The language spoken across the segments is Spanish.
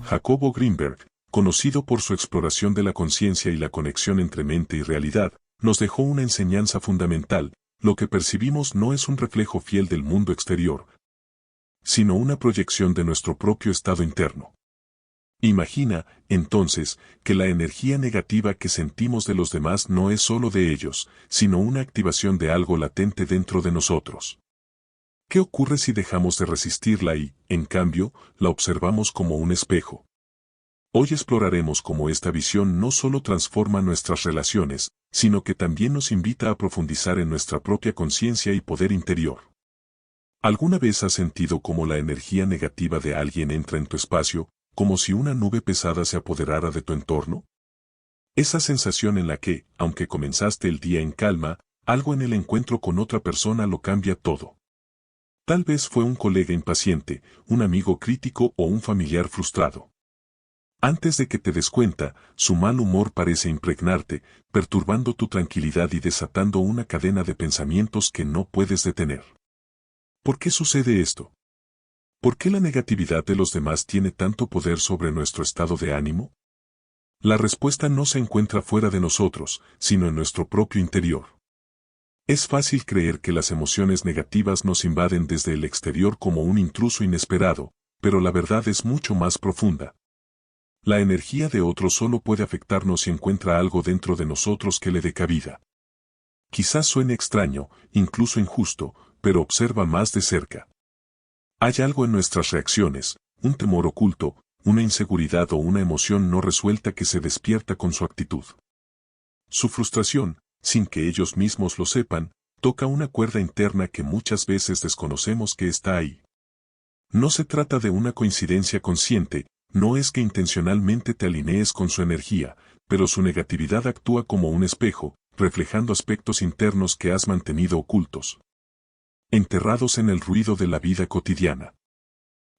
Jacobo Greenberg, conocido por su exploración de la conciencia y la conexión entre mente y realidad, nos dejó una enseñanza fundamental: lo que percibimos no es un reflejo fiel del mundo exterior, sino una proyección de nuestro propio estado interno. Imagina, entonces, que la energía negativa que sentimos de los demás no es solo de ellos, sino una activación de algo latente dentro de nosotros. ¿Qué ocurre si dejamos de resistirla y, en cambio, la observamos como un espejo? Hoy exploraremos cómo esta visión no solo transforma nuestras relaciones, sino que también nos invita a profundizar en nuestra propia conciencia y poder interior. ¿Alguna vez has sentido cómo la energía negativa de alguien entra en tu espacio, como si una nube pesada se apoderara de tu entorno? Esa sensación en la que, aunque comenzaste el día en calma, algo en el encuentro con otra persona lo cambia todo. Tal vez fue un colega impaciente, un amigo crítico o un familiar frustrado. Antes de que te des cuenta, su mal humor parece impregnarte, perturbando tu tranquilidad y desatando una cadena de pensamientos que no puedes detener. ¿Por qué sucede esto? ¿Por qué la negatividad de los demás tiene tanto poder sobre nuestro estado de ánimo? La respuesta no se encuentra fuera de nosotros, sino en nuestro propio interior. Es fácil creer que las emociones negativas nos invaden desde el exterior como un intruso inesperado, pero la verdad es mucho más profunda. La energía de otro solo puede afectarnos si encuentra algo dentro de nosotros que le dé cabida. Quizás suene extraño, incluso injusto, pero observa más de cerca. Hay algo en nuestras reacciones, un temor oculto, una inseguridad o una emoción no resuelta que se despierta con su actitud. Su frustración, sin que ellos mismos lo sepan, toca una cuerda interna que muchas veces desconocemos que está ahí. No se trata de una coincidencia consciente, no es que intencionalmente te alinees con su energía, pero su negatividad actúa como un espejo, reflejando aspectos internos que has mantenido ocultos, enterrados en el ruido de la vida cotidiana.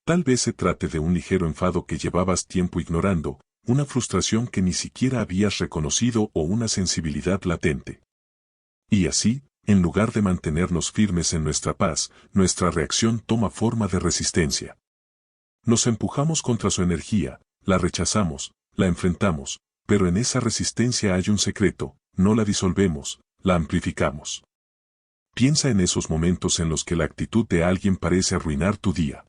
Tal vez se trate de un ligero enfado que llevabas tiempo ignorando, una frustración que ni siquiera habías reconocido o una sensibilidad latente. Y así, en lugar de mantenernos firmes en nuestra paz, nuestra reacción toma forma de resistencia. Nos empujamos contra su energía, la rechazamos, la enfrentamos, pero en esa resistencia hay un secreto: no la disolvemos, la amplificamos. Piensa en esos momentos en los que la actitud de alguien parece arruinar tu día.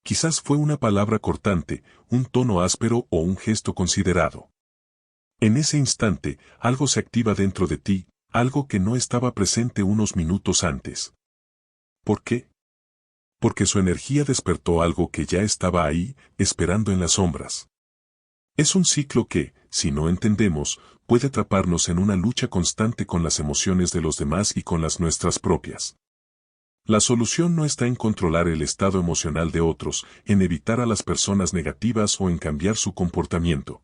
Quizás fue una palabra cortante, un tono áspero o un gesto considerado. En ese instante, algo se activa dentro de ti, algo que no estaba presente unos minutos antes. ¿Por qué? Porque su energía despertó algo que ya estaba ahí, esperando en las sombras. Es un ciclo que, si no entendemos, puede atraparnos en una lucha constante con las emociones de los demás y con las nuestras propias. La solución no está en controlar el estado emocional de otros, en evitar a las personas negativas o en cambiar su comportamiento.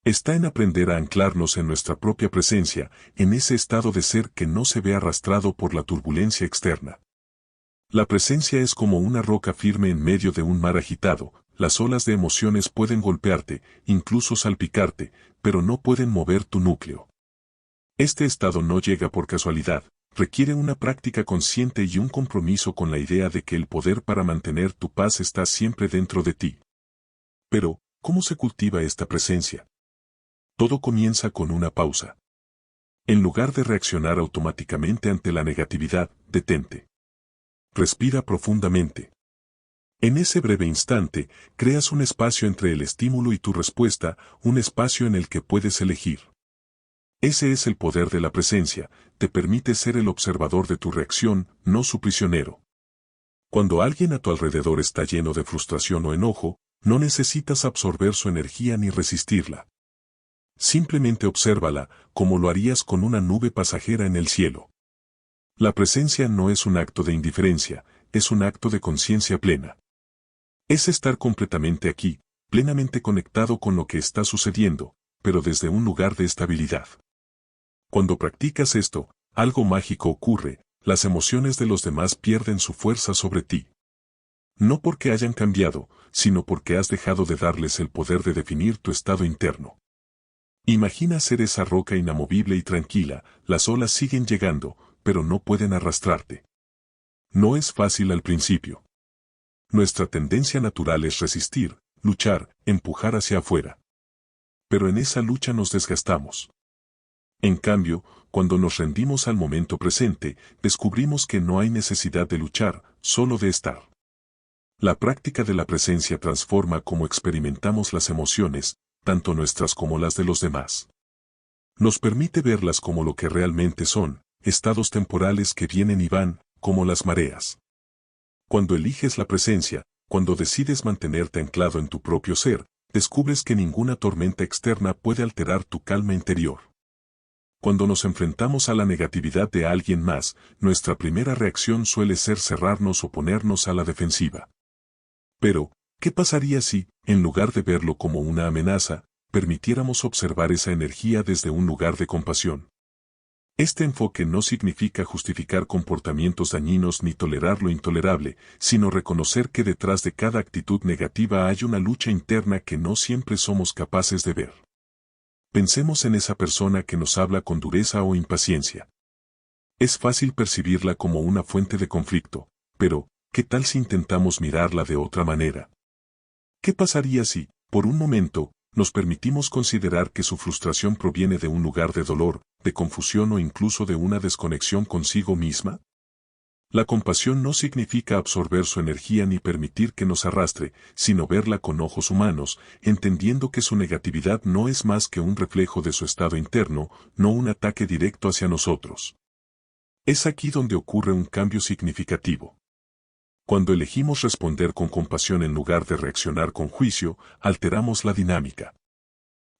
Está en aprender a anclarnos en nuestra propia presencia, en ese estado de ser que no se ve arrastrado por la turbulencia externa. La presencia es como una roca firme en medio de un mar agitado. Las olas de emociones pueden golpearte, incluso salpicarte, pero no pueden mover tu núcleo. Este estado no llega por casualidad, requiere una práctica consciente y un compromiso con la idea de que el poder para mantener tu paz está siempre dentro de ti. Pero, ¿cómo se cultiva esta presencia? Todo comienza con una pausa. En lugar de reaccionar automáticamente ante la negatividad, detente. Respira profundamente. En ese breve instante, creas un espacio entre el estímulo y tu respuesta, un espacio en el que puedes elegir. Ese es el poder de la presencia, te permite ser el observador de tu reacción, no su prisionero. Cuando alguien a tu alrededor está lleno de frustración o enojo, no necesitas absorber su energía ni resistirla. Simplemente obsérvala, como lo harías con una nube pasajera en el cielo. La presencia no es un acto de indiferencia, es un acto de conciencia plena. Es estar completamente aquí, plenamente conectado con lo que está sucediendo, pero desde un lugar de estabilidad. Cuando practicas esto, algo mágico ocurre: las emociones de los demás pierden su fuerza sobre ti. No porque hayan cambiado, sino porque has dejado de darles el poder de definir tu estado interno. Imagina ser esa roca inamovible y tranquila, las olas siguen llegando, pero no pueden arrastrarte. No es fácil al principio. Nuestra tendencia natural es resistir, luchar, empujar hacia afuera. Pero en esa lucha nos desgastamos. En cambio, cuando nos rendimos al momento presente, descubrimos que no hay necesidad de luchar, solo de estar. La práctica de la presencia transforma cómo experimentamos las emociones, tanto nuestras como las de los demás. Nos permite verlas como lo que realmente son, estados temporales que vienen y van, como las mareas. Cuando eliges la presencia, cuando decides mantenerte anclado en tu propio ser, descubres que ninguna tormenta externa puede alterar tu calma interior. Cuando nos enfrentamos a la negatividad de alguien más, nuestra primera reacción suele ser cerrarnos o ponernos a la defensiva. Pero, ¿qué pasaría si, en lugar de verlo como una amenaza, permitiéramos observar esa energía desde un lugar de compasión? Este enfoque no significa justificar comportamientos dañinos ni tolerar lo intolerable, sino reconocer que detrás de cada actitud negativa hay una lucha interna que no siempre somos capaces de ver. Pensemos en esa persona que nos habla con dureza o impaciencia. Es fácil percibirla como una fuente de conflicto, pero, ¿qué tal si intentamos mirarla de otra manera? ¿Qué pasaría si, por un momento, nos permitimos considerar que su frustración proviene de un lugar de dolor, de confusión o incluso de una desconexión consigo misma? La compasión no significa absorber su energía ni permitir que nos arrastre, sino verla con ojos humanos, entendiendo que su negatividad no es más que un reflejo de su estado interno, no un ataque directo hacia nosotros. Es aquí donde ocurre un cambio significativo. Cuando elegimos responder con compasión en lugar de reaccionar con juicio, alteramos la dinámica.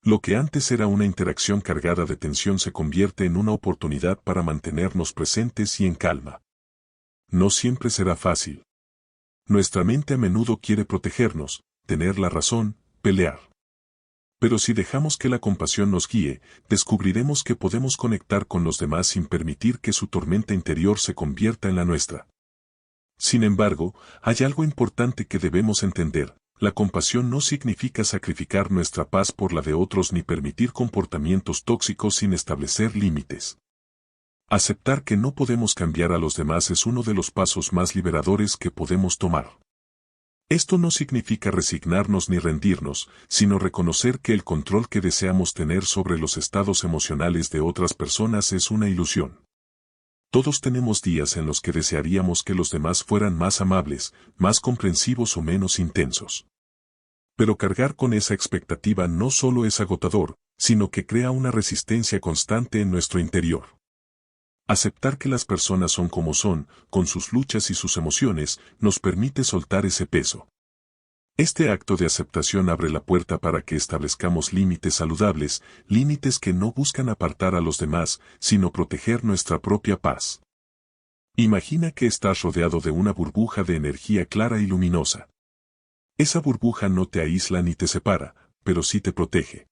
Lo que antes era una interacción cargada de tensión se convierte en una oportunidad para mantenernos presentes y en calma. No siempre será fácil. Nuestra mente a menudo quiere protegernos, tener la razón, pelear. Pero si dejamos que la compasión nos guíe, descubriremos que podemos conectar con los demás sin permitir que su tormenta interior se convierta en la nuestra. Sin embargo, hay algo importante que debemos entender. La compasión no significa sacrificar nuestra paz por la de otros ni permitir comportamientos tóxicos sin establecer límites. Aceptar que no podemos cambiar a los demás es uno de los pasos más liberadores que podemos tomar. Esto no significa resignarnos ni rendirnos, sino reconocer que el control que deseamos tener sobre los estados emocionales de otras personas es una ilusión. Todos tenemos días en los que desearíamos que los demás fueran más amables, más comprensivos o menos intensos. Pero cargar con esa expectativa no solo es agotador, sino que crea una resistencia constante en nuestro interior. Aceptar que las personas son como son, con sus luchas y sus emociones, nos permite soltar ese peso. Este acto de aceptación abre la puerta para que establezcamos límites saludables, límites que no buscan apartar a los demás, sino proteger nuestra propia paz. Imagina que estás rodeado de una burbuja de energía clara y luminosa. Esa burbuja no te aísla ni te separa, pero sí te protege.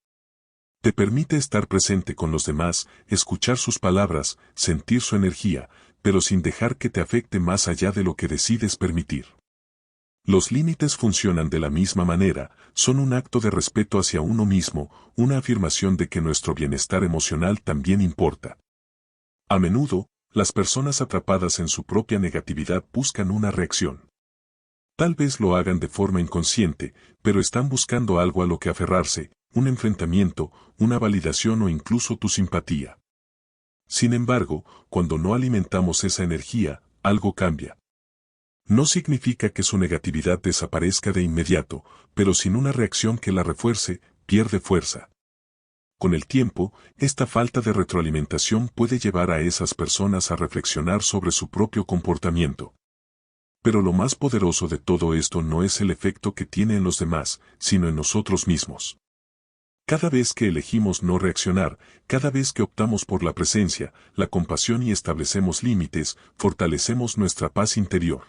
Te permite estar presente con los demás, escuchar sus palabras, sentir su energía, pero sin dejar que te afecte más allá de lo que decides permitir. Los límites funcionan de la misma manera, son un acto de respeto hacia uno mismo, una afirmación de que nuestro bienestar emocional también importa. A menudo, las personas atrapadas en su propia negatividad buscan una reacción. Tal vez lo hagan de forma inconsciente, pero están buscando algo a lo que aferrarse, un enfrentamiento, una validación o incluso tu simpatía. Sin embargo, cuando no alimentamos esa energía, algo cambia. No significa que su negatividad desaparezca de inmediato, pero sin una reacción que la refuerce, pierde fuerza. Con el tiempo, esta falta de retroalimentación puede llevar a esas personas a reflexionar sobre su propio comportamiento. Pero lo más poderoso de todo esto no es el efecto que tiene en los demás, sino en nosotros mismos. Cada vez que elegimos no reaccionar, cada vez que optamos por la presencia, la compasión y establecemos límites, fortalecemos nuestra paz interior.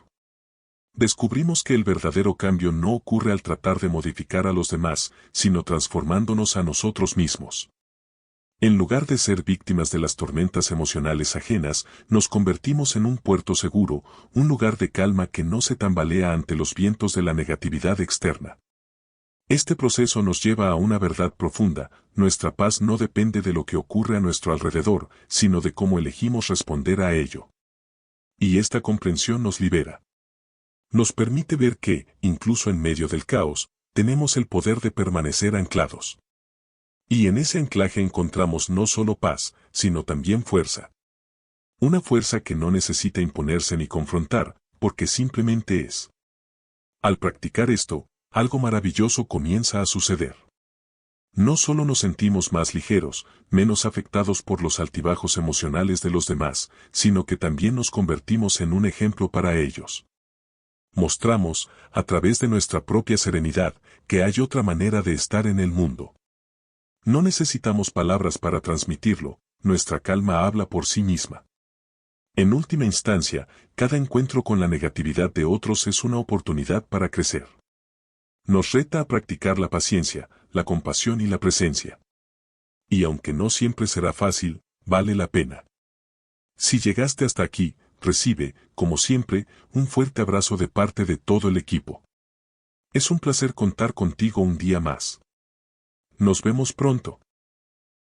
Descubrimos que el verdadero cambio no ocurre al tratar de modificar a los demás, sino transformándonos a nosotros mismos. En lugar de ser víctimas de las tormentas emocionales ajenas, nos convertimos en un puerto seguro, un lugar de calma que no se tambalea ante los vientos de la negatividad externa. Este proceso nos lleva a una verdad profunda: nuestra paz no depende de lo que ocurre a nuestro alrededor, sino de cómo elegimos responder a ello. Y esta comprensión nos libera. Nos permite ver que, incluso en medio del caos, tenemos el poder de permanecer anclados. Y en ese anclaje encontramos no solo paz, sino también fuerza. Una fuerza que no necesita imponerse ni confrontar, porque simplemente es. Al practicar esto, algo maravilloso comienza a suceder. No solo nos sentimos más ligeros, menos afectados por los altibajos emocionales de los demás, sino que también nos convertimos en un ejemplo para ellos. Mostramos, a través de nuestra propia serenidad, que hay otra manera de estar en el mundo. No necesitamos palabras para transmitirlo, nuestra calma habla por sí misma. En última instancia, cada encuentro con la negatividad de otros es una oportunidad para crecer. Nos reta a practicar la paciencia, la compasión y la presencia. Y aunque no siempre será fácil, vale la pena. Si llegaste hasta aquí, recibe, como siempre, un fuerte abrazo de parte de todo el equipo. Es un placer contar contigo un día más. Nos vemos pronto.